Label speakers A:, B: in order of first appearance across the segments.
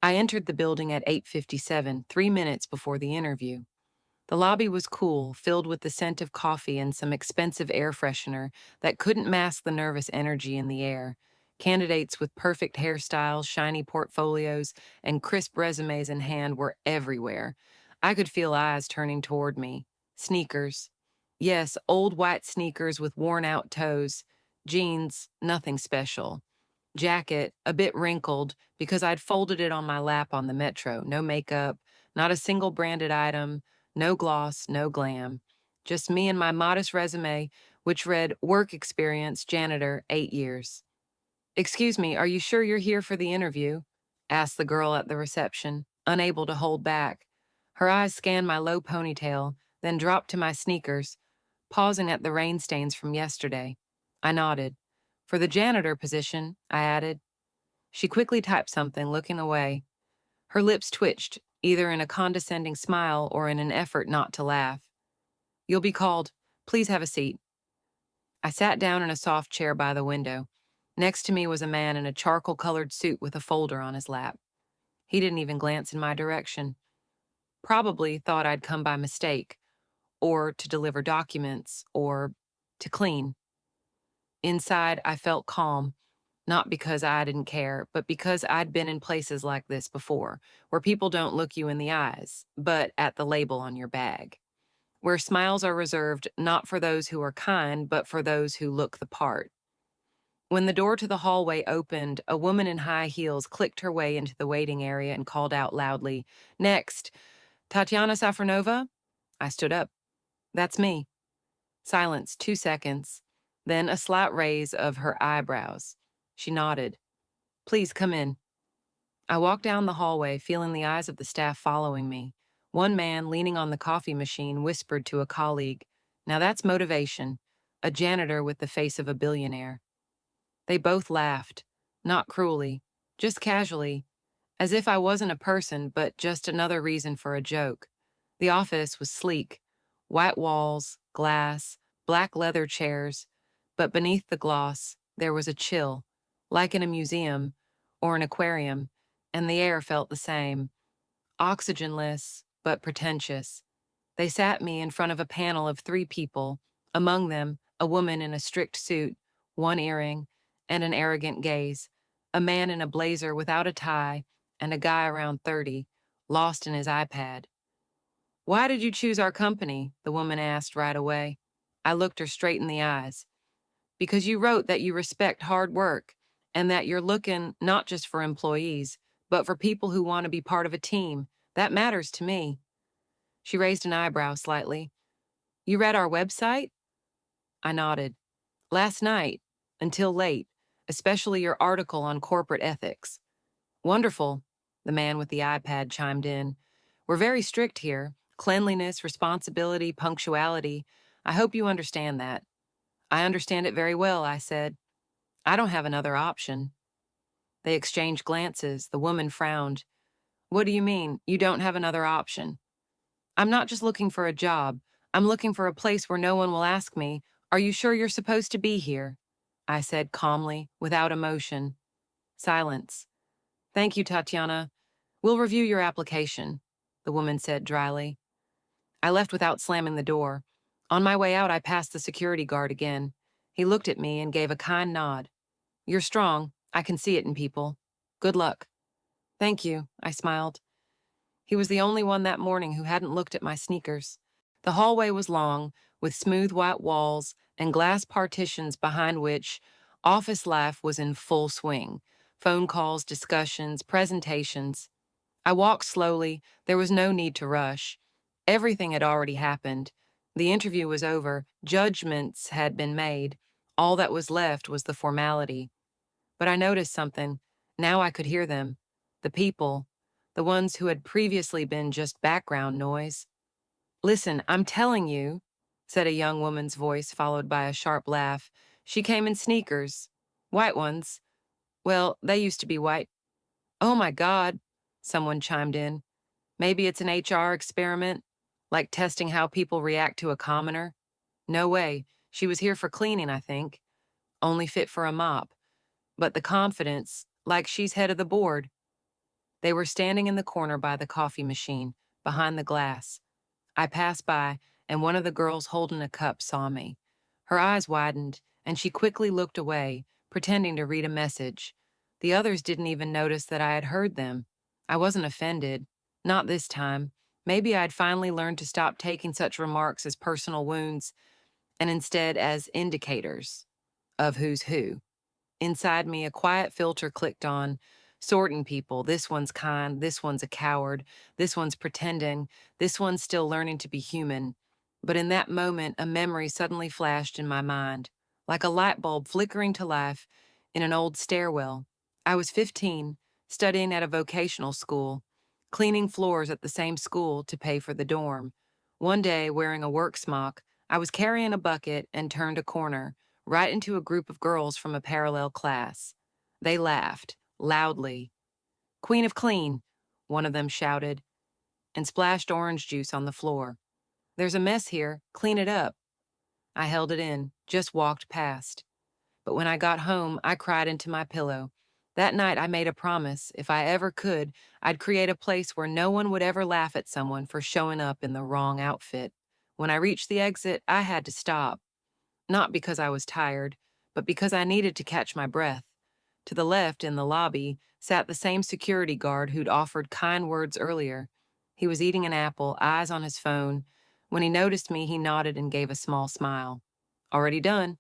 A: I entered the building at 8:57, 3 minutes before the interview. The lobby was cool, filled with the scent of coffee and some expensive air freshener that couldn't mask the nervous energy in the air. Candidates with perfect hairstyles, shiny portfolios, and crisp resumes in hand were everywhere. I could feel eyes turning toward me. Sneakers. Yes, old white sneakers with worn out toes. Jeans, nothing special. Jacket, a bit wrinkled because I'd folded it on my lap on the metro. No makeup, not a single branded item, no gloss, no glam. Just me and my modest resume, which read work experience, janitor, 8 years. Excuse me, are you sure you're here for the interview? Asked the girl at the reception, unable to hold back. Her eyes scanned my low ponytail, then dropped to my sneakers, pausing at the rain stains from yesterday. I nodded. For the janitor position, I added. She quickly typed something, looking away. Her lips twitched, either in a condescending smile or in an effort not to laugh. You'll be called. Please have a seat. I sat down in a soft chair by the window. Next to me was a man in a charcoal-colored suit with a folder on his lap. He didn't even glance in my direction. Probably thought I'd come by mistake, or to deliver documents, or to clean. Inside, I felt calm, not because I didn't care, but because I'd been in places like this before, where people don't look you in the eyes, but at the label on your bag. Where smiles are reserved not for those who are kind, but for those who look the part. When the door to the hallway opened, a woman in high heels clicked her way into the waiting area and called out loudly, "Next, Tatiana Safronova?" I stood up. "That's me." Silence, 2 seconds. Then a slight raise of her eyebrows. She nodded. "Please come in." I walked down the hallway, feeling the eyes of the staff following me. One man, leaning on the coffee machine, whispered to a colleague, "Now that's motivation." A janitor with the face of a billionaire. They both laughed, not cruelly, just casually, as if I wasn't a person, but just another reason for a joke. The office was sleek, white walls, glass, black leather chairs, but beneath the gloss, there was a chill, like in a museum or an aquarium, and the air felt the same, oxygenless, but pretentious. They sat me in front of a panel of 3 people, among them a woman in a strict suit, one earring, and an arrogant gaze, a man in a blazer without a tie, and a guy around 30, lost in his iPad. "Why did you choose our company?" the woman asked right away. I looked her straight in the eyes. "Because you wrote that you respect hard work and that you're looking not just for employees, but for people who want to be part of a team. That matters to me." She raised an eyebrow slightly. "You read our website?" I nodded. "Last night, until late, especially your article on corporate ethics." "Wonderful," the man with the iPad chimed in. "We're very strict here. Cleanliness, responsibility, punctuality. I hope you understand that." "I understand it very well," I said. "I don't have another option." They exchanged glances. The woman frowned. "What do you mean, you don't have another option?" "I'm not just looking for a job. I'm looking for a place where no one will ask me, 'Are you sure you're supposed to be here?'" I said calmly, without emotion. Silence. "Thank you, Tatiana. We'll review your application," the woman said dryly. I left without slamming the door. On my way out, I passed the security guard again. He looked at me and gave a kind nod. "You're strong. I can see it in people. Good luck." "Thank you," I smiled. He was the only one that morning who hadn't looked at my sneakers. The hallway was long, with smooth white walls and glass partitions behind which office life was in full swing. Phone calls, discussions, presentations. I walked slowly. There was no need to rush. Everything had already happened. The interview was over. Judgments had been made. All that was left was the formality. But I noticed something. Now I could hear them. The people. The ones who had previously been just background noise. "Listen, I'm telling you," said a young woman's voice, followed by a sharp laugh. "She came in sneakers. White ones. Well, they used to be white." "Oh my God," someone chimed in. "Maybe it's an HR experiment, like testing how people react to a commoner." "No way. She was here for cleaning, I think. Only fit for a mop. But the confidence, like she's head of the board." They were standing in the corner by the coffee machine, behind the glass. I passed by, and one of the girls holding a cup saw me. Her eyes widened, and she quickly looked away, pretending to read a message. The others didn't even notice that I had heard them. I wasn't offended. Not this time. Maybe I'd finally learned to stop taking such remarks as personal wounds and instead as indicators of who's who. Inside me, a quiet filter clicked on, sorting people. This one's kind, this one's a coward, this one's pretending, this one's still learning to be human. But in that moment, a memory suddenly flashed in my mind, like a light bulb flickering to life in an old stairwell. I was 15, studying at a vocational school, cleaning floors at the same school to pay for the dorm. One day, wearing a work smock, I was carrying a bucket and turned a corner right into a group of girls from a parallel class. They laughed, loudly. "Queen of Clean," one of them shouted, and splashed orange juice on the floor. "There's a mess here, clean it up." I held it in, just walked past. But when I got home, I cried into my pillow. That night I made a promise, if I ever could, I'd create a place where no one would ever laugh at someone for showing up in the wrong outfit. When I reached the exit, I had to stop. Not because I was tired, but because I needed to catch my breath. To the left, in the lobby, sat the same security guard who'd offered kind words earlier. He was eating an apple, eyes on his phone. When he noticed me, he nodded and gave a small smile. "Already done?"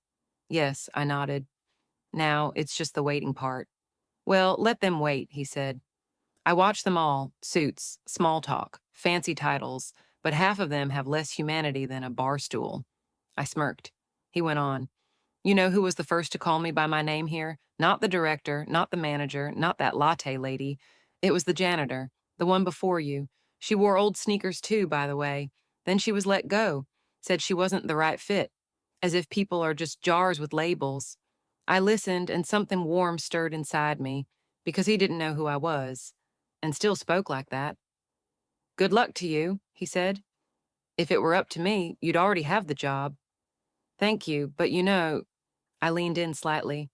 A: "Yes," I nodded. "Now, it's just the waiting part." "Well, let them wait," he said. I watched them all, suits, small talk, fancy titles, but half of them have less humanity than a bar stool. I smirked. He went on. "You know who was the first to call me by my name here? Not the director, not the manager, not that latte lady. It was the janitor, the one before you. She wore old sneakers too, by the way. Then she was let go. Said she wasn't the right fit. As if people are just jars with labels." I listened, and something warm stirred inside me, because he didn't know who I was, and still spoke like that. "Good luck to you," he said. "If it were up to me, you'd already have the job." "Thank you, but you know," I leaned in slightly,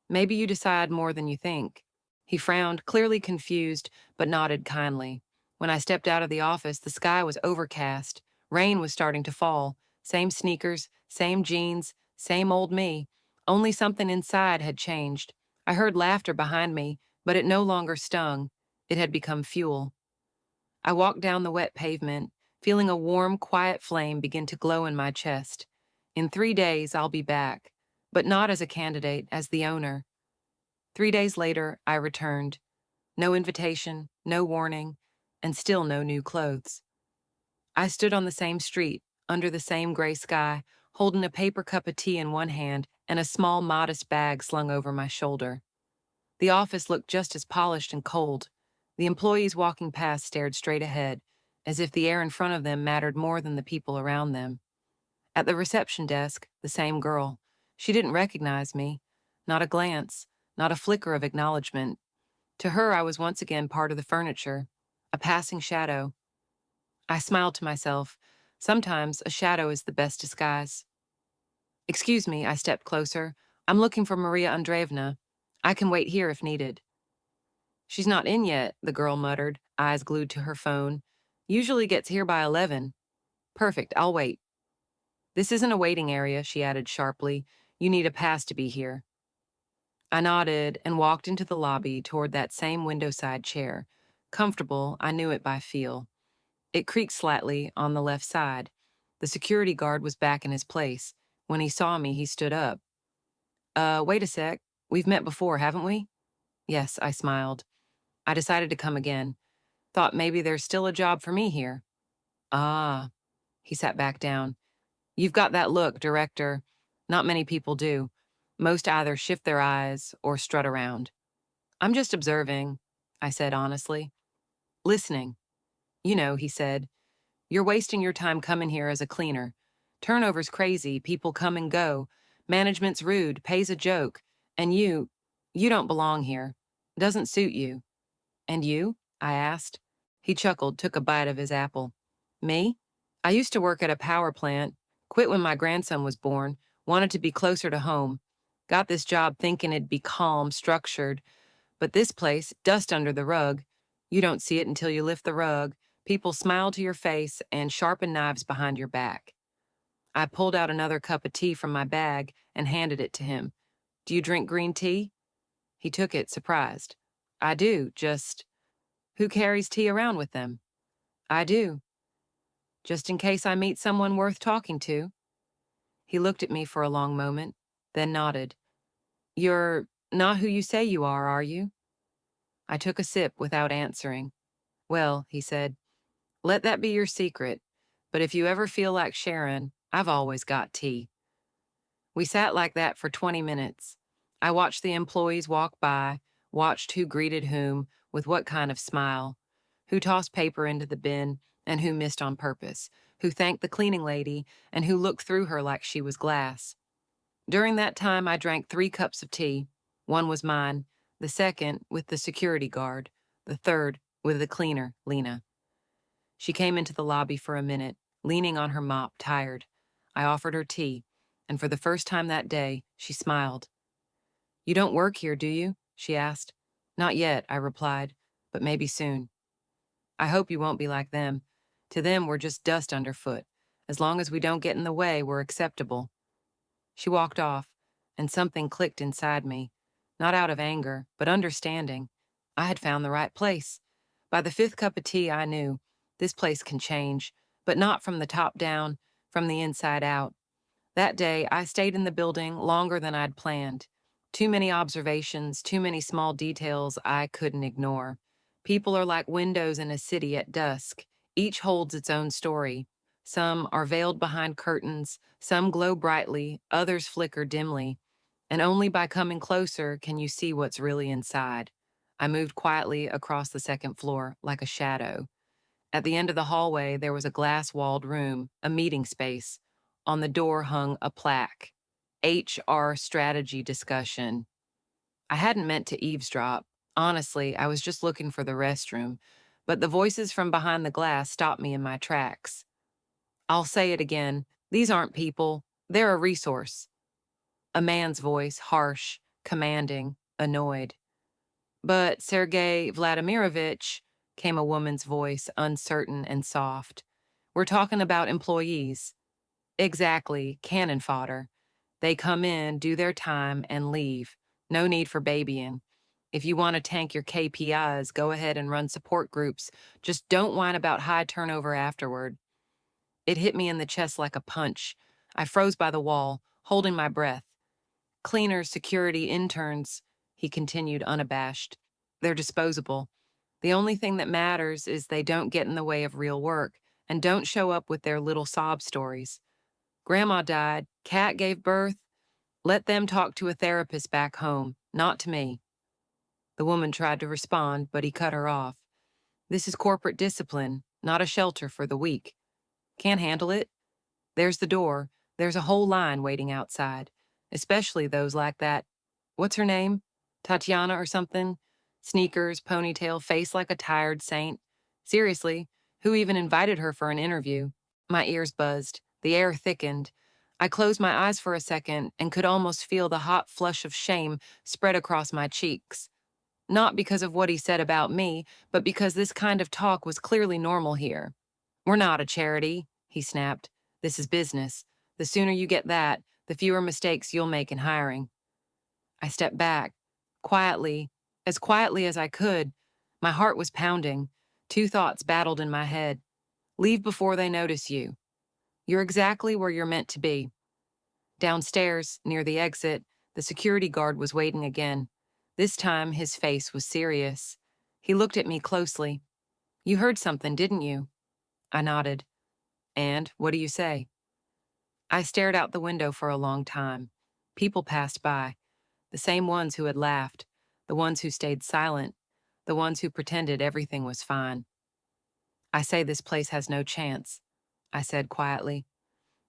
A: "maybe you decide more than you think." He frowned, clearly confused, but nodded kindly. When I stepped out of the office, the sky was overcast. Rain was starting to fall. Same sneakers, same jeans, same old me. Only something inside had changed. I heard laughter behind me, but it no longer stung. It had become fuel. I walked down the wet pavement, feeling a warm, quiet flame begin to glow in my chest. In 3 days, I'll be back, but not as a candidate, as the owner. 3 days later, I returned. No invitation, no warning, and still no new clothes. I stood on the same street, under the same gray sky, holding a paper cup of tea in one hand and a small, modest bag slung over my shoulder. The office looked just as polished and cold. The employees walking past stared straight ahead, as if the air in front of them mattered more than the people around them. At the reception desk, the same girl. She didn't recognize me. Not a glance, not a flicker of acknowledgement. To her, I was once again part of the furniture, a passing shadow. I smiled to myself. Sometimes a shadow is the best disguise. "Excuse me," I stepped closer. "I'm looking for Maria Andreevna. I can wait here if needed." "She's not in yet," the girl muttered, eyes glued to her phone. "Usually gets here by 11. "Perfect, I'll wait." "This isn't a waiting area," she added sharply. "You need a pass to be here." I nodded and walked into the lobby toward that same window-side chair. Comfortable, I knew it by feel. It creaked slightly on the left side. The security guard was back in his place. When he saw me, he stood up. Wait a sec. We've met before, haven't we?" "Yes," I smiled. I decided to come again. Thought maybe there's still a job for me here. "Ah." He sat back down. "You've got that look, director. Not many people do. Most either shift their eyes or strut around." "I'm just observing," I said honestly. "Listening." "You know," he said, "you're wasting your time coming here as a cleaner. Turnover's crazy, people come and go. Management's rude, pays a joke. And you don't belong here. Doesn't suit you." "And you?" I asked. He chuckled, took a bite of his apple. "Me? I used to work at a power plant, quit when my grandson was born, wanted to be closer to home. Got this job thinking it'd be calm, structured, but this place, dust under the rug. You don't see it until you lift the rug. People smile to your face and sharpen knives behind your back. I pulled out another cup of tea from my bag and handed it to him. Do you drink green tea? He took it, surprised. I do, just. Who carries tea around with them? I do. Just in case I meet someone worth talking to. He looked at me for a long moment, then nodded. You're not who you say you are you? I took a sip without answering. Well, he said, let that be your secret, but if you ever feel like sharing, I've always got tea. We sat like that for 20 minutes. I watched the employees walk by, watched who greeted whom, with what kind of smile, who tossed paper into the bin, and who missed on purpose, who thanked the cleaning lady, and who looked through her like she was glass. During that time, I drank 3 cups of tea. One was mine, the second with the security guard, the third with the cleaner, Lena. She came into the lobby for a minute, leaning on her mop, tired. I offered her tea, and for the first time that day, she smiled. You don't work here, do you? She asked. Not yet, I replied, but maybe soon. I hope you won't be like them. To them, we're just dust underfoot. As long as we don't get in the way, we're acceptable. She walked off, and something clicked inside me. Not out of anger, but understanding. I had found the right place. By the 5th cup of tea, I knew this place can change, but not from the top down, from the inside out. That day, I stayed in the building longer than I'd planned. Too many observations, too many small details I couldn't ignore. People are like windows in a city at dusk. Each holds its own story. Some are veiled behind curtains, some glow brightly, others flicker dimly. And only by coming closer can you see what's really inside. I moved quietly across the 2nd floor, like a shadow. At the end of the hallway, there was a glass-walled room, a meeting space. On the door hung a plaque. HR strategy discussion. I hadn't meant to eavesdrop. Honestly, I was just looking for the restroom. But the voices from behind the glass stopped me in my tracks. I'll say it again. These aren't people. They're a resource. A man's voice, harsh, commanding, annoyed. But Sergei Vladimirovich, came a woman's voice, uncertain and soft. We're talking about employees. Exactly, cannon fodder. They come in, do their time, and leave. No need for babying. If you want to tank your KPIs, go ahead and run support groups. Just don't whine about high turnover afterward. It hit me in the chest like a punch. I froze by the wall, holding my breath. Cleaners, security, interns, he continued unabashed. They're disposable. The only thing that matters is they don't get in the way of real work and don't show up with their little sob stories. Grandma died, Kat gave birth. Let them talk to a therapist back home, not to me. The woman tried to respond, but he cut her off. This is corporate discipline, not a shelter for the weak. Can't handle it? There's the door. There's a whole line waiting outside, especially those like that. What's her name? Tatiana or something? Sneakers, ponytail, face like a tired saint. Seriously, who even invited her for an interview? My ears buzzed. The air thickened. I closed my eyes for a second and could almost feel the hot flush of shame spread across my cheeks. Not because of what he said about me, but because this kind of talk was clearly normal here. We're not a charity, he snapped. This is business. The sooner you get that, the fewer mistakes you'll make in hiring. I stepped back, quietly, as quietly as I could. My heart was pounding. 2 thoughts battled in my head. Leave before they notice you. You're exactly where you're meant to be. Downstairs, near the exit, the security guard was waiting again. This time, his face was serious. He looked at me closely. You heard something, didn't you? I nodded. And what do you say? I stared out the window for a long time. People passed by. The same ones who had laughed, the ones who stayed silent, the ones who pretended everything was fine. I say this place has no chance, I said quietly.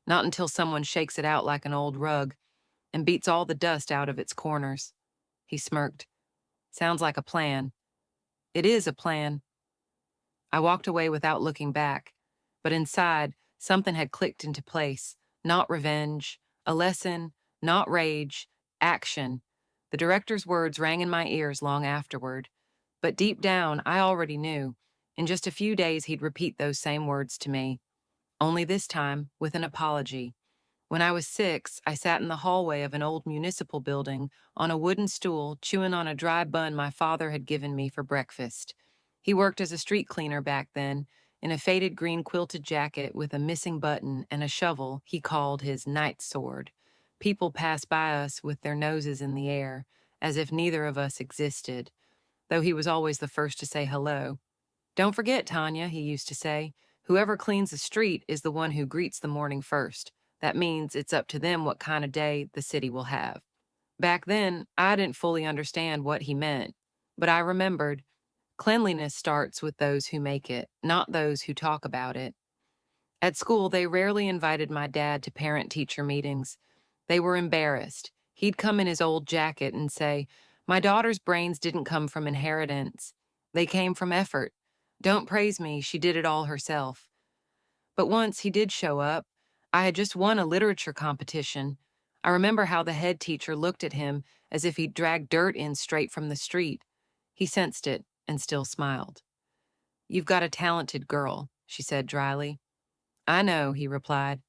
A: Not until someone shakes it out like an old rug and beats all the dust out of its corners. He smirked. Sounds like a plan. It is a plan. I walked away without looking back, but inside, something had clicked into place. Not revenge, a lesson, not rage, action. The director's words rang in my ears long afterward. But deep down, I already knew. In just a few days, he'd repeat those same words to me, only this time with an apology. When I was 6, I sat in the hallway of an old municipal building on a wooden stool, chewing on a dry bun my father had given me for breakfast. He worked as a street cleaner back then, in a faded green quilted jacket with a missing button and a shovel he called his night sword. People passed by us with their noses in the air, as if neither of us existed, though he was always the first to say hello. "Don't forget, Tanya," he used to say, "whoever cleans the street is the one who greets the morning first. That means it's up to them what kind of day the city will have." Back then, I didn't fully understand what he meant, but I remembered cleanliness starts with those who make it, not those who talk about it. At school, they rarely invited my dad to parent-teacher meetings. They were embarrassed. He'd come in his old jacket and say, "My daughter's brains didn't come from inheritance. They came from effort. Don't praise me, she did it all herself." But once he did show up. I had just won a literature competition. I remember how the head teacher looked at him as if he'd dragged dirt in straight from the street. He sensed it and still smiled. "You've got a talented girl," she said dryly. "I know," he replied,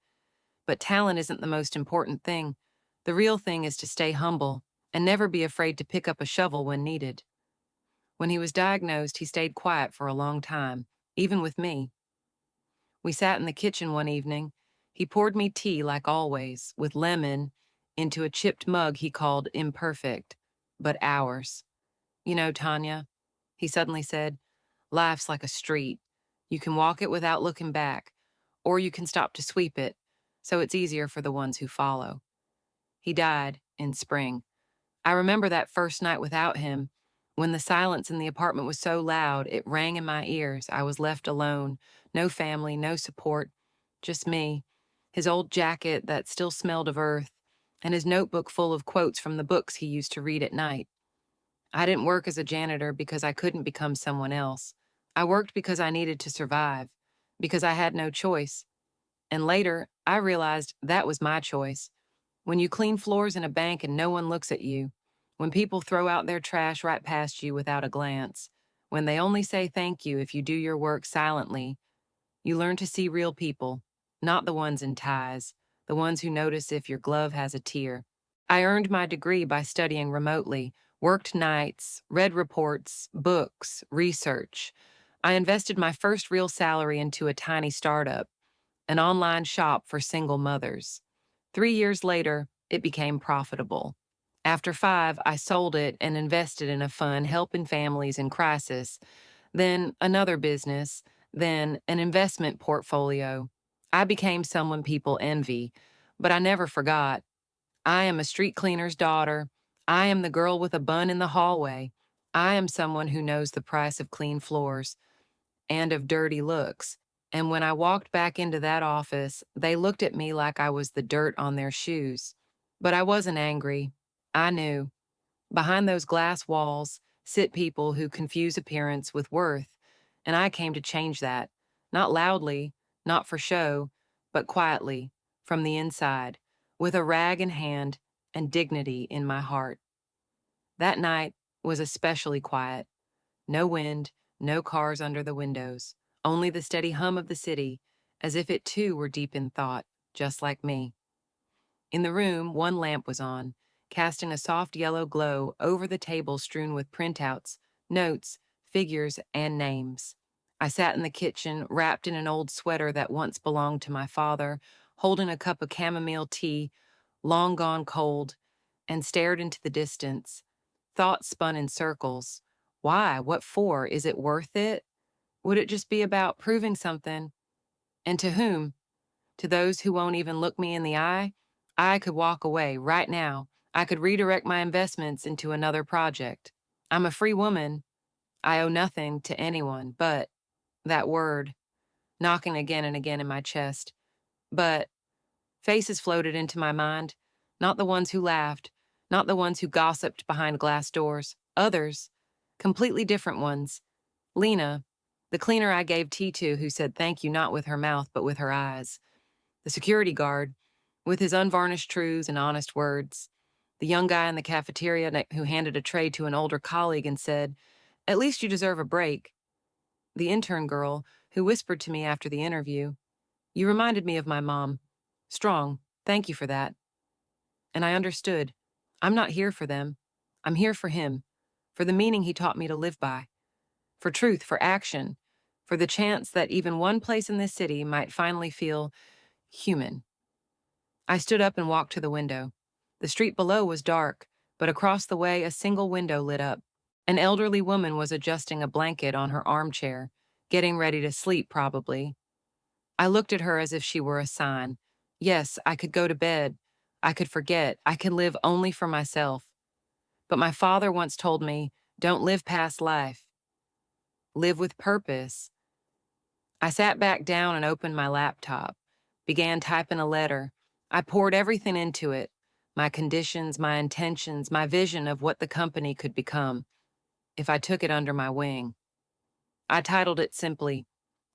A: "but talent isn't the most important thing. The real thing is to stay humble and never be afraid to pick up a shovel when needed." When he was diagnosed, he stayed quiet for a long time, even with me. We sat in the kitchen one evening. He poured me tea like always, with lemon, into a chipped mug he called imperfect, but ours. "You know, Tanya," he suddenly said, "life's like a street. You can walk it without looking back, or you can stop to sweep it, so it's easier for the ones who follow." He died in spring. I remember that first night without him, when the silence in the apartment was so loud it rang in my ears. I was left alone, no family, no support, just me, his old jacket that still smelled of earth, and his notebook full of quotes from the books he used to read at night. I didn't work as a janitor because I couldn't become someone else. I worked because I needed to survive, because I had no choice. And later, I realized that was my choice. When you clean floors in a bank and no one looks at you, when people throw out their trash right past you without a glance, when they only say thank you if you do your work silently, you learn to see real people, not the ones in ties, the ones who notice if your glove has a tear. I earned my degree by studying remotely, worked nights, read reports, books, research. I invested my first real salary into a tiny startup, an online shop for single mothers. 3 years later, it became profitable. After 5, I sold it and invested in a fund helping families in crisis, then another business, then an investment portfolio. I became someone people envy, but I never forgot. I am a street cleaner's daughter. I am the girl with a bun in the hallway. I am someone who knows the price of clean floors and of dirty looks. And when I walked back into that office, they looked at me like I was the dirt on their shoes. But I wasn't angry. I knew. Behind those glass walls sit people who confuse appearance with worth, and I came to change that. Not loudly, not for show, but quietly, from the inside, with a rag in hand and dignity in my heart. That night was especially quiet. No wind, no cars under the windows, only the steady hum of the city, as if it too were deep in thought, just like me. In the room, one lamp was on, casting a soft yellow glow over the table strewn with printouts, notes, figures, and names. I sat in the kitchen, wrapped in an old sweater that once belonged to my father, holding a cup of chamomile tea, long gone cold, and stared into the distance. Thoughts spun in circles. Why? What for? Is it worth it? Would it just be about proving something? And to whom? To those who won't even look me in the eye? I could walk away right now. I could redirect my investments into another project. I'm a free woman. I owe nothing to anyone, but that word, knocking again and again in my chest. But faces floated into my mind, not the ones who laughed, not the ones who gossiped behind glass doors, others, completely different ones. Lena, the cleaner I gave tea to who said thank you not with her mouth but with her eyes. The security guard, with his unvarnished truths and honest words. The young guy in the cafeteria who handed a tray to an older colleague and said, At least you deserve a break. The intern girl, who whispered to me after the interview, "You reminded me of my mom. Strong, thank you for that." And I understood. I'm not here for them. I'm here for him, for the meaning he taught me to live by, for truth, for action, for the chance that even one place in this city might finally feel human. I stood up and walked to the window. The street below was dark, but across the way a single window lit up. An elderly woman was adjusting a blanket on her armchair, getting ready to sleep probably. I looked at her as if she were a sign. Yes, I could go to bed. I could forget. I could live only for myself. But my father once told me, don't live past life. Live with purpose. I sat back down and opened my laptop, began typing a letter. I poured everything into it, my conditions, my intentions, my vision of what the company could become if I took it under my wing. I titled it simply,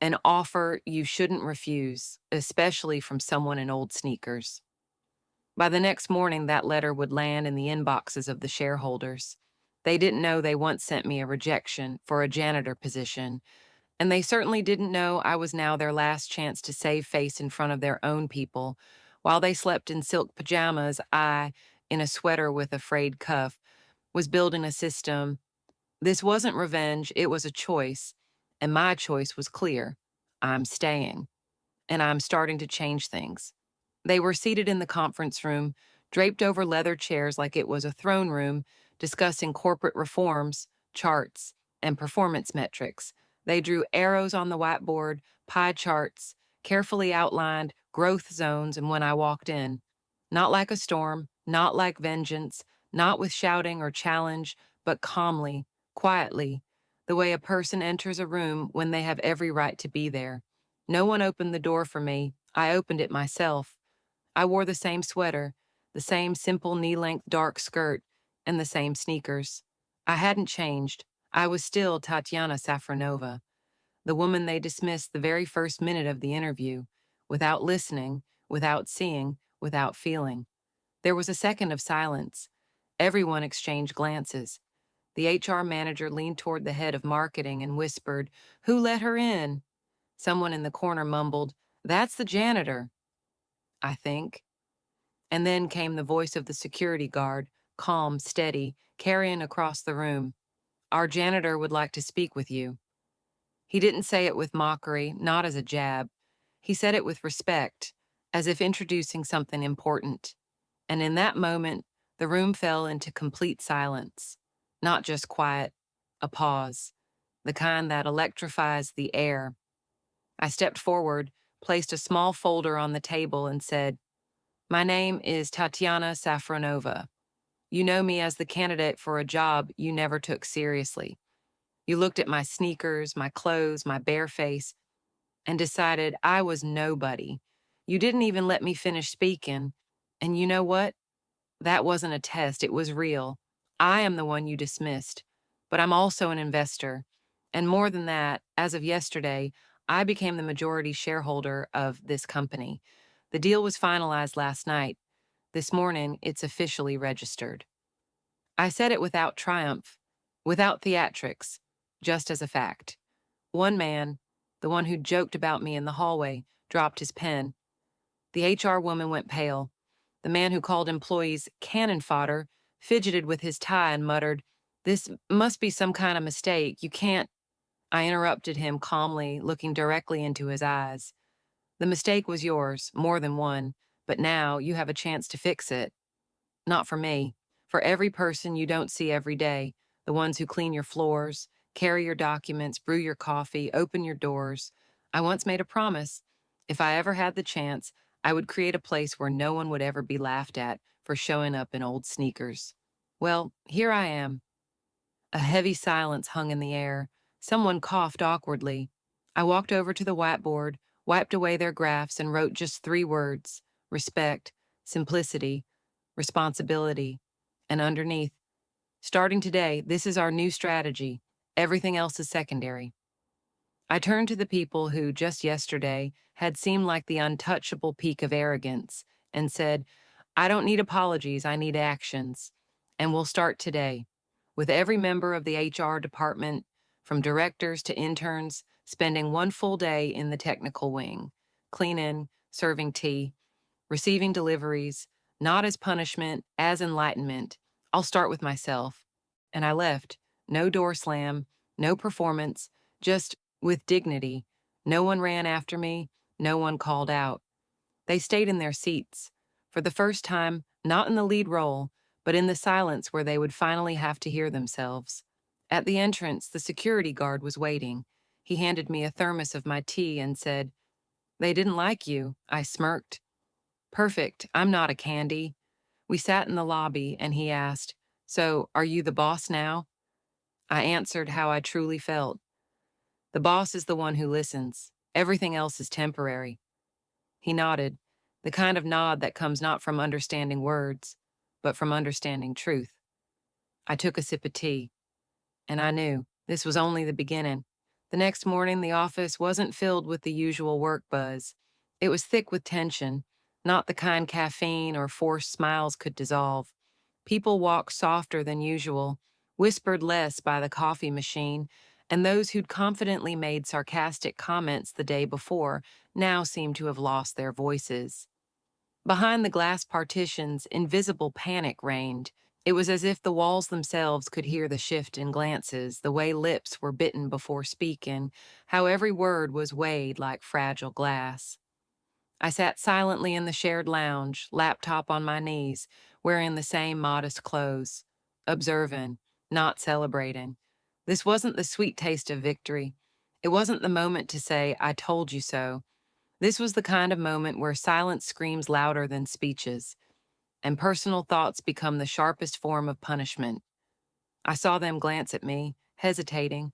A: An Offer You Shouldn't Refuse, especially from someone in old sneakers. By the next morning, that letter would land in the inboxes of the shareholders. They didn't know they once sent me a rejection for a janitor position, and they certainly didn't know I was now their last chance to save face in front of their own people. While they slept in silk pajamas, I, in a sweater with a frayed cuff, was building a system. This wasn't revenge, it was a choice, and my choice was clear. I'm staying, and I'm starting to change things. They were seated in the conference room, draped over leather chairs like it was a throne room, discussing corporate reforms, charts, and performance metrics. They drew arrows on the whiteboard, pie charts, carefully outlined growth zones, and when I walked in, not like a storm, not like vengeance, not with shouting or challenge, but calmly, quietly, the way a person enters a room when they have every right to be there. No one opened the door for me. I opened it myself. I wore the same sweater, the same simple knee-length dark skirt, and the same sneakers. I hadn't changed. I was still Tatiana Safronova, the woman they dismissed the very first minute of the interview, without listening, without seeing, without feeling. There was a second of silence. Everyone exchanged glances. The HR manager leaned toward the head of marketing and whispered, "Who let her in?" Someone in the corner mumbled, "That's the janitor, I think." And then came the voice of the security guard, calm, steady, carrying across the room. "Our janitor would like to speak with you." He didn't say it with mockery, not as a jab. He said it with respect, as if introducing something important. And in that moment, the room fell into complete silence. Not just quiet, a pause, the kind that electrifies the air. I stepped forward, placed a small folder on the table, and said, "My name is Tatiana Safronova. You know me as the candidate for a job you never took seriously. You looked at my sneakers, my clothes, my bare face, and decided I was nobody. You didn't even let me finish speaking. And you know what? That wasn't a test, it was real. I am the one you dismissed, but I'm also an investor. And more than that, as of yesterday, I became the majority shareholder of this company. The deal was finalized last night. This morning, it's officially registered." I said it without triumph, without theatrics, just as a fact. One man, the one who joked about me in the hallway, dropped his pen. The HR woman went pale. The man who called employees cannon fodder fidgeted with his tie and muttered, "This must be some kind of mistake. You can't—" I interrupted him calmly, looking directly into his eyes. "The mistake was yours, more than one, but now you have a chance to fix it. Not for me. For every person you don't see every day, the ones who clean your floors, carry your documents, brew your coffee, open your doors. I once made a promise. If I ever had the chance, I would create a place where no one would ever be laughed at for showing up in old sneakers. Well, here I am." A heavy silence hung in the air. Someone coughed awkwardly. I walked over to the whiteboard, wiped away their graphs, and wrote just 3 words: respect, simplicity, responsibility, and underneath, "Starting today, this is our new strategy. Everything else is secondary." I turned to the people who, just yesterday, had seemed like the untouchable peak of arrogance and said, "I don't need apologies, I need actions. And we'll start today. with every member of the HR department, from directors to interns, spending one full day in the technical wing, cleaning, serving tea, receiving deliveries, not as punishment, as enlightenment. I'll start with myself. And I left. No door slam, no performance, just with dignity. No one ran after me, no one called out. They stayed in their seats. For the first time, not in the lead role, but in the silence where they would finally have to hear themselves. At the entrance, the security guard was waiting. He handed me a thermos of my tea and said, "They didn't like you." I smirked. "Perfect, I'm not a candy." We sat in the lobby, and he asked, "So, are you the boss now?" I answered how I truly felt. "The boss is the one who listens. Everything else is temporary." He nodded, the kind of nod that comes not from understanding words, but from understanding truth. I took a sip of tea, and I knew this was only the beginning. The next morning, the office wasn't filled with the usual work buzz. It was thick with tension, not the kind caffeine or forced smiles could dissolve. People walked softer than usual, whispered less by the coffee machine, and those who'd confidently made sarcastic comments the day before now seemed to have lost their voices. Behind the glass partitions, invisible panic reigned. It was as if the walls themselves could hear the shift in glances, the way lips were bitten before speaking, how every word was weighed like fragile glass. I sat silently in the shared lounge, laptop on my knees, wearing the same modest clothes, observing, not celebrating. This wasn't the sweet taste of victory. It wasn't the moment to say, "I told you so." This was the kind of moment where silence screams louder than speeches, and personal thoughts become the sharpest form of punishment. I saw them glance at me, hesitating,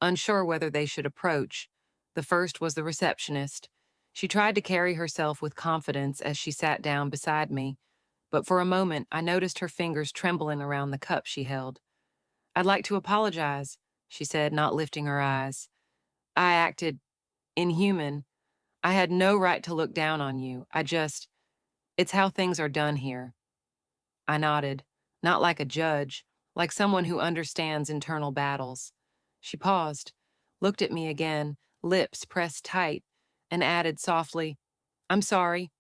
A: unsure whether they should approach. The first was the receptionist. She tried to carry herself with confidence as she sat down beside me, but for a moment I noticed her fingers trembling around the cup she held. "I'd like to apologize," she said, not lifting her eyes. "I acted inhuman. I had no right to look down on you. It's how things are done here." I nodded, not like a judge, like someone who understands internal battles. She paused, looked at me again, lips pressed tight, and added softly, "I'm sorry."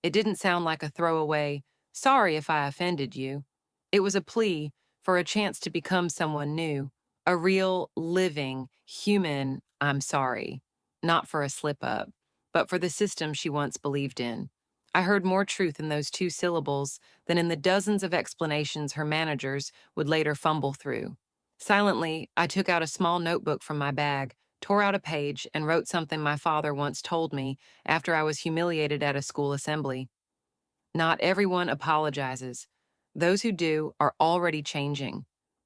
A: It didn't sound like a throwaway, "Sorry if I offended you." It was a plea for a chance to become someone new, a real, living, human "I'm sorry," not for a slip up, but for the system she once believed in. I heard more truth in those two syllables than in the dozens of explanations her managers would later fumble through. Silently, I took out a small notebook from my bag, tore out a page, and wrote something my father once told me after I was humiliated at a school assembly. "Not everyone apologizes. Those who do are already changing."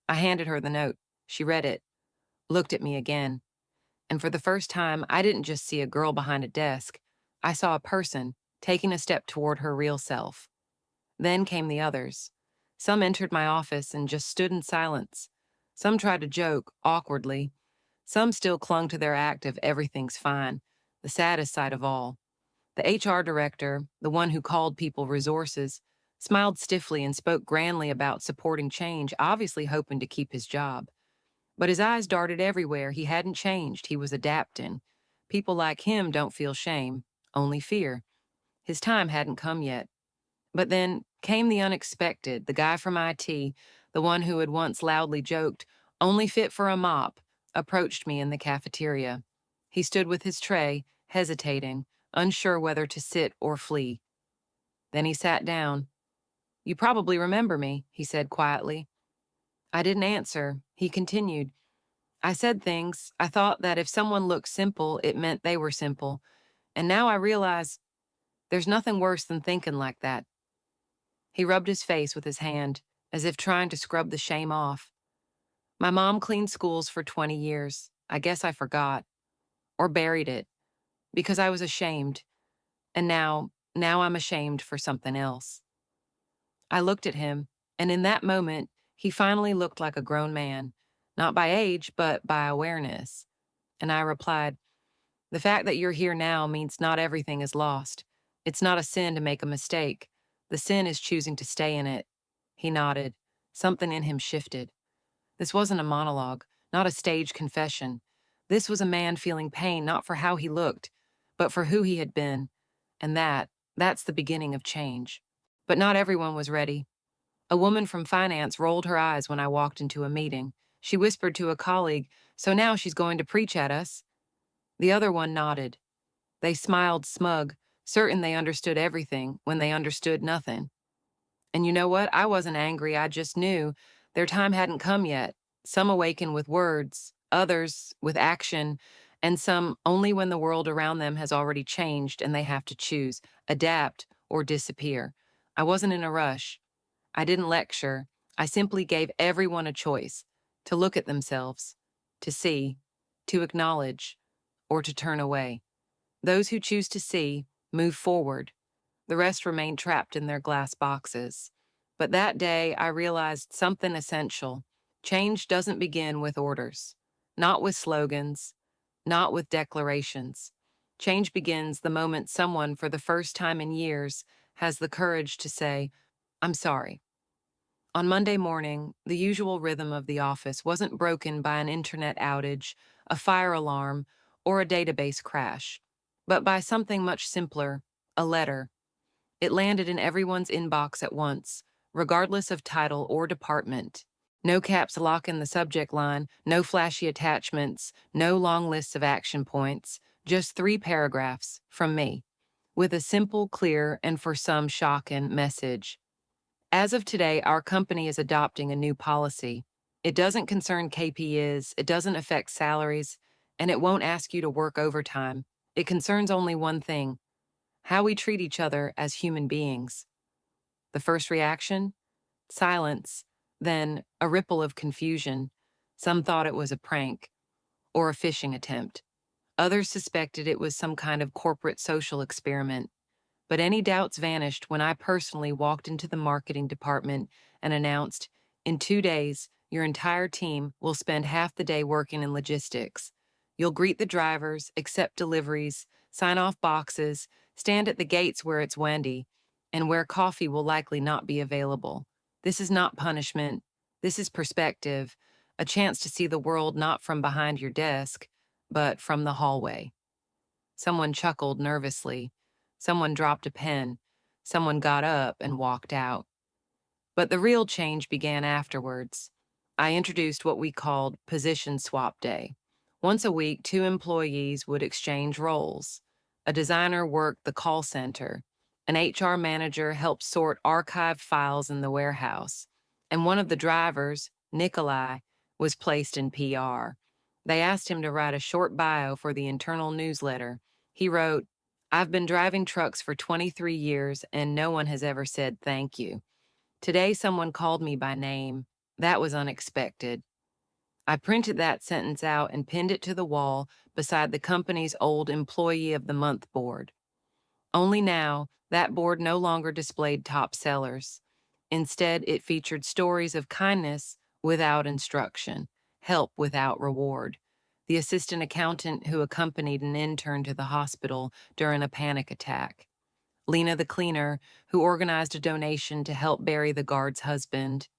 A: I handed her the note. She read it, looked at me again. And for the first time, I didn't just see a girl behind a desk. I saw a person taking a step toward her real self. Then came the others. Some entered my office and just stood in silence. Some tried to joke, awkwardly. Some still clung to their act of "everything's fine," the saddest sight of all. The HR director, the one who called people resources, smiled stiffly and spoke grandly about supporting change, obviously hoping to keep his job. But his eyes darted everywhere. He hadn't changed. He was adapting. People like him don't feel shame, only fear. His time hadn't come yet. But then came the unexpected. The guy from IT, the one who had once loudly joked, "Only fit for a mop," approached me in the cafeteria. He stood with his tray, hesitating, unsure whether to sit or flee. Then he sat down. "You probably remember me," he said quietly. I didn't answer. He continued, "I said things. I thought that if someone looked simple, it meant they were simple. And now I realize there's nothing worse than thinking like that." He rubbed his face with his hand, as if trying to scrub the shame off. "My mom cleaned schools for 20 years. I guess I forgot. Or buried it. Because I was ashamed. And now I'm ashamed for something else." I looked at him, and in that moment, he finally looked like a grown man. Not by age, but by awareness. And I replied, "The fact that you're here now means not everything is lost. It's not a sin to make a mistake. The sin is choosing to stay in it." He nodded. Something in him shifted. This wasn't a monologue, not a staged confession. This was a man feeling pain not for how he looked, but for who he had been. And that's the beginning of change. But not everyone was ready. A woman from finance rolled her eyes when I walked into a meeting. She whispered to a colleague, "So now she's going to preach at us." The other one nodded. They smiled smug, certain they understood everything when they understood nothing. And you know what? I wasn't angry, I just knew their time hadn't come yet. Some awaken with words, others with action, and some only when the world around them has already changed and they have to choose, adapt, or disappear. I wasn't in a rush. I didn't lecture. I simply gave everyone a choice to look at themselves, to see, to acknowledge, or to turn away. Those who choose to see move forward. The rest remain trapped in their glass boxes. But that day, I realized something essential. Change doesn't begin with orders, not with slogans, not with declarations. Change begins the moment someone, for the first time in years, has the courage to say, "I'm sorry." On Monday morning, the usual rhythm of the office wasn't broken by an internet outage, a fire alarm, or a database crash, but by something much simpler, a letter. It landed in everyone's inbox at once, regardless of title or department. No caps lock in the subject line, no flashy attachments, no long lists of action points, just 3 paragraphs from me, with a simple, clear, and for some shocking message. As of today, our company is adopting a new policy. It doesn't concern KPIs, it doesn't affect salaries, and it won't ask you to work overtime. It concerns only one thing: how we treat each other as human beings. The first reaction? Silence, then a ripple of confusion. Some thought it was a prank or a phishing attempt. Others suspected it was some kind of corporate social experiment. But any doubts vanished when I personally walked into the marketing department and announced, "In 2 days, your entire team will spend half the day working in logistics. You'll greet the drivers, accept deliveries, sign off boxes, stand at the gates where it's windy, and where coffee will likely not be available. This is not punishment. This is perspective, a chance to see the world not from behind your desk, but from the hallway." Someone chuckled nervously. Someone dropped a pen. Someone got up and walked out. But the real change began afterwards. I introduced what we called Position Swap Day. Once a week, 2 employees would exchange roles. A designer worked the call center. An HR manager helped sort archived files in the warehouse. And one of the drivers, Nikolai, was placed in PR. They asked him to write a short bio for the internal newsletter. He wrote, "I've been driving trucks for 23 years and no one has ever said thank you. Today someone called me by name. That was unexpected." I printed that sentence out and pinned it to the wall beside the company's old Employee of the Month board. Only now, that board no longer displayed top sellers. Instead, it featured stories of kindness without instruction, help without reward. The assistant accountant who accompanied an intern to the hospital during a panic attack. Lena the cleaner who organized a donation to help bury the guard's husband.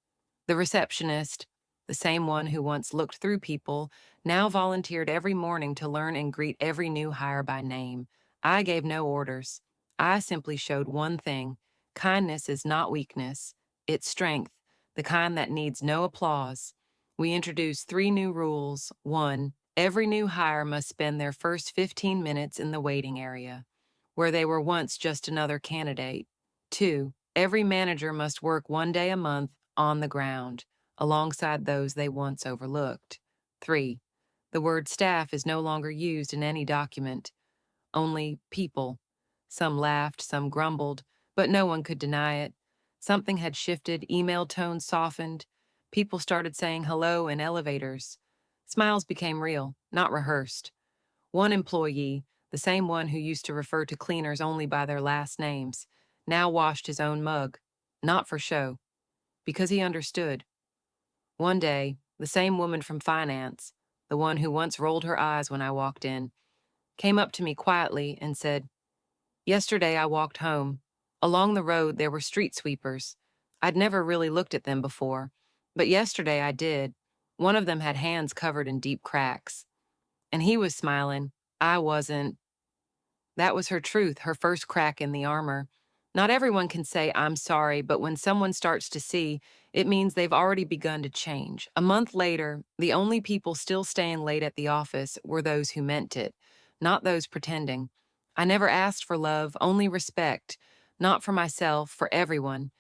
A: The receptionist, the same one who once looked through people, now volunteered every morning to learn and greet every new hire by name. I gave no orders. I simply showed one thing: kindness is not weakness, it's strength, the kind that needs no applause. We introduced 3 new rules. 1, every new hire must spend their first 15 minutes in the waiting area, where they were once just another candidate. 2, every manager must work 1 day a month on the ground, alongside those they once overlooked. 3, the word staff is no longer used in any document, only people. Some laughed, some grumbled, but no one could deny it. Something had shifted, email tones softened. People started saying hello in elevators. Smiles became real, not rehearsed. One employee, the same one who used to refer to cleaners only by their last names, now washed his own mug, not for show, because he understood. One day, the same woman from finance, the one who once rolled her eyes when I walked in, came up to me quietly and said, "Yesterday I walked home. Along the road there were street sweepers. I'd never really looked at them before, but yesterday I did. One of them had hands covered in deep cracks. And he was smiling. I wasn't. That was her truth, her first crack in the armor. Not everyone can say, I'm sorry, but when someone starts to see, it means they've already begun to change. A month later, the only people still staying late at the office were those who meant it, not those pretending. I never asked for love, only respect, not for myself, for everyone,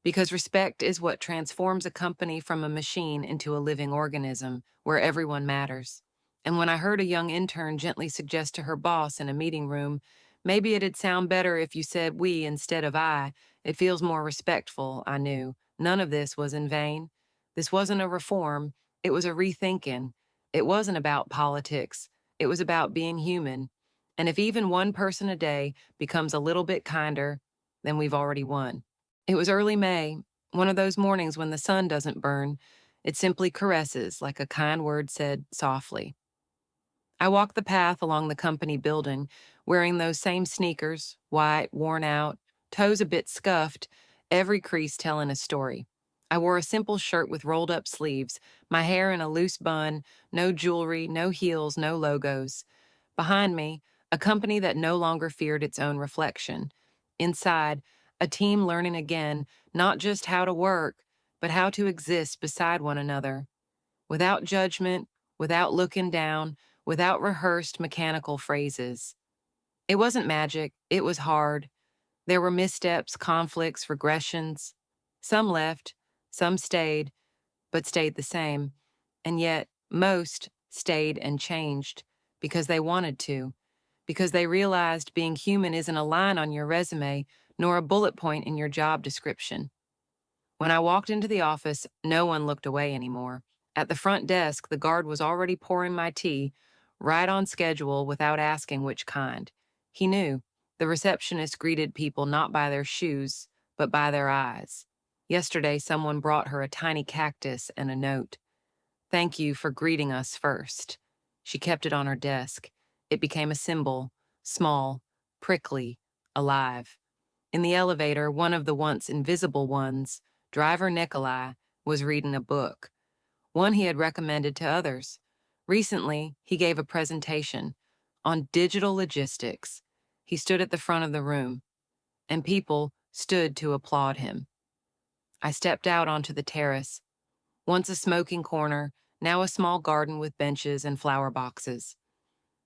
A: because respect is what transforms a company from a machine into a living organism where everyone matters. And when I heard a young intern gently suggest to her boss in a meeting room, maybe it'd sound better if you said we instead of I, it feels more respectful, I knew. None of this was in vain. This wasn't a reform, it was a rethinking. It wasn't about politics, it was about being human. And if even one person a day becomes a little bit kinder, then we've already won. It was early May, one of those mornings when the sun doesn't burn, it simply caresses, like a kind word said softly. I walked the path along the company building, wearing those same sneakers, white, worn out, toes a bit scuffed, every crease telling a story. I wore a simple shirt with rolled up sleeves, my hair in a loose bun, no jewelry, no heels, no logos. Behind me, a company that no longer feared its own reflection. Inside, a team learning again not just how to work, but how to exist beside one another, without judgment, without looking down, without rehearsed mechanical phrases. It wasn't magic, it was hard. There were missteps, conflicts, regressions. Some left, some stayed, but stayed the same. And yet, most stayed and changed because they wanted to, because they realized being human isn't a line on your resume nor a bullet point in your job description. When I walked into the office, no one looked away anymore. At the front desk, the guard was already pouring my tea, right on schedule without asking which kind. He knew. The receptionist greeted people not by their shoes, but by their eyes. Yesterday, someone brought her a tiny cactus and a note. Thank you for greeting us first. She kept it on her desk. It became a symbol, small, prickly, alive. In the elevator, one of the once invisible ones, driver Nikolai, was reading a book, one he had recommended to others. Recently, he gave a presentation on digital logistics. He stood at the front of the room, and people stood to applaud him. I stepped out onto the terrace, once a smoking corner, now a small garden with benches and flower boxes.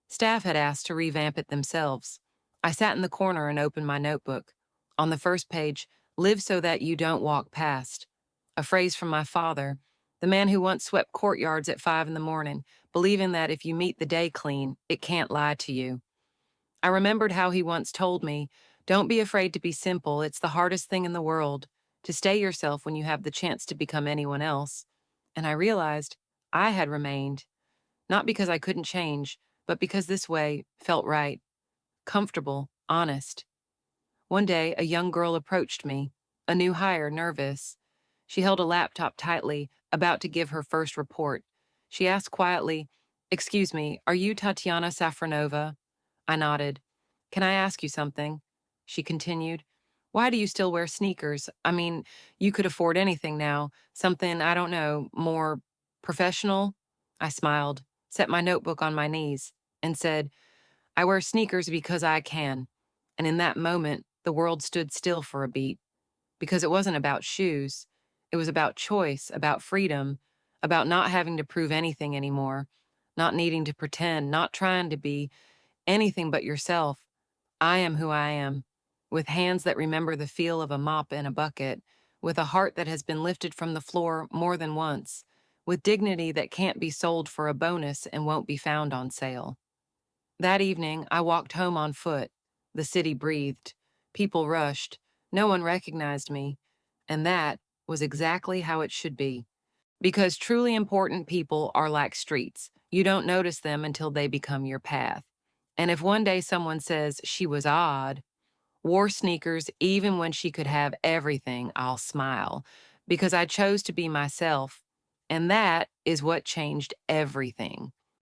A: Staff had asked to revamp it themselves. I sat in the corner and opened my notebook. On the first page, live so that you don't walk past. A phrase from my father, the man who once swept courtyards at 5 in the morning, believing that if you meet the day clean, it can't lie to you. I remembered how he once told me, don't be afraid to be simple, it's the hardest thing in the world, to stay yourself when you have the chance to become anyone else. And I realized I had remained, not because I couldn't change, but because this way felt right, comfortable, honest. One day, a young girl approached me, a new hire, nervous. She held a laptop tightly, about to give her first report. She asked quietly, excuse me, are you Tatiana Safronova? I nodded. Can I ask you something? She continued. Why do you still wear sneakers? I mean, you could afford anything now. Something, I don't know, more professional? I smiled, set my notebook on my knees, and said, I wear sneakers because I can. And in that moment, the world stood still for a beat. Because it wasn't about shoes. It was about choice, about freedom, about not having to prove anything anymore, not needing to pretend, not trying to be anything but yourself. I am who I am, with hands that remember the feel of a mop and a bucket, with a heart that has been lifted from the floor more than once, with dignity that can't be sold for a bonus and won't be found on sale. That evening, I walked home on foot. The city breathed. People rushed. No one recognized me. And that was exactly how it should be. Because truly important people are like streets. You don't notice them until they become your path. And if one day someone says she was odd, wore sneakers even when she could have everything, I'll smile. Because I chose to be myself. And that is what changed everything.